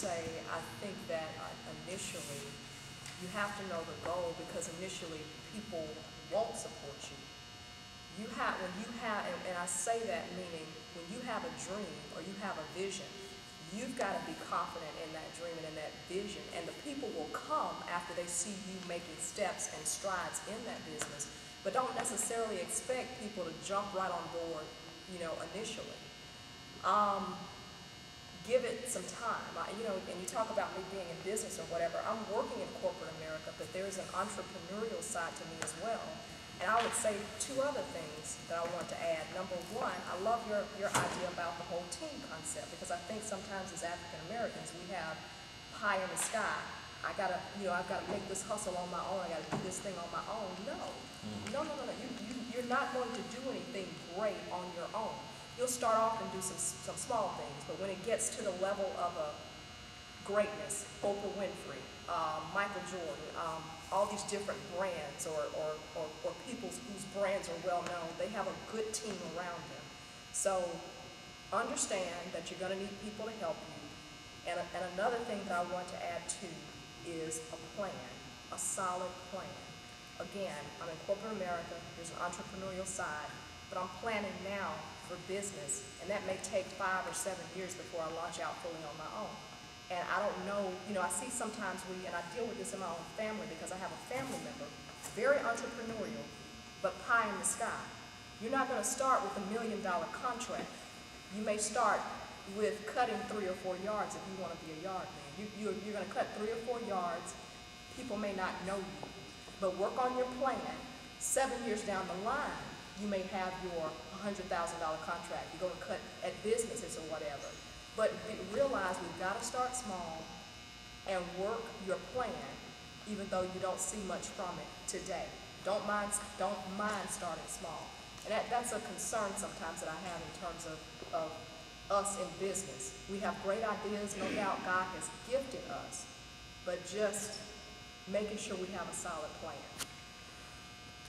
say, I think that initially you have to know the goal, because initially people won't support you. When you have, and I say that meaning when you have a dream or you have a vision, you've got to be confident in that dream and in that vision, and the people will come after they see you making steps and strides in that business. But don't necessarily expect people to jump right on board, initially. Give it some time. And you talk about me being in business or whatever. I'm working in corporate America, but there's an entrepreneurial side to me as well. And I would say two other things that I want to add. Number one, I love your idea about the whole team concept, because I think sometimes as African Americans we have pie in the sky. I've got to make this hustle on my own. I got to do this thing on my own. No. You're not going to do anything great on your own. You'll start off and do some small things, but when it gets to the level of a greatness, Oprah Winfrey, Michael Jordan, all these different brands or people whose brands are well known, they have a good team around them. So understand that you're going to need people to help you. And another thing that I want to add too is a plan, a solid plan. Again, I'm in corporate America, there's an entrepreneurial side, but I'm planning now for business, and that may take 5 or 7 years before I launch out fully on my own. And I don't know, I see sometimes and I deal with this in my own family, because I have a family member, very entrepreneurial, but pie in the sky. You're not going to start with $1 million contract. You may start with cutting 3 or 4 yards if you want to be a yard man. You're going to cut 3 or 4 yards. People may not know you, but work on your plan. 7 years down the line, you may have your $100,000 contract. You're going to cut at businesses or whatever. But realize we've got to start small and work your plan, even though you don't see much from it today. Don't mind starting small. And that's a concern sometimes that I have in terms of us in business. We have great ideas, no doubt God has gifted us, but just making sure we have a solid plan.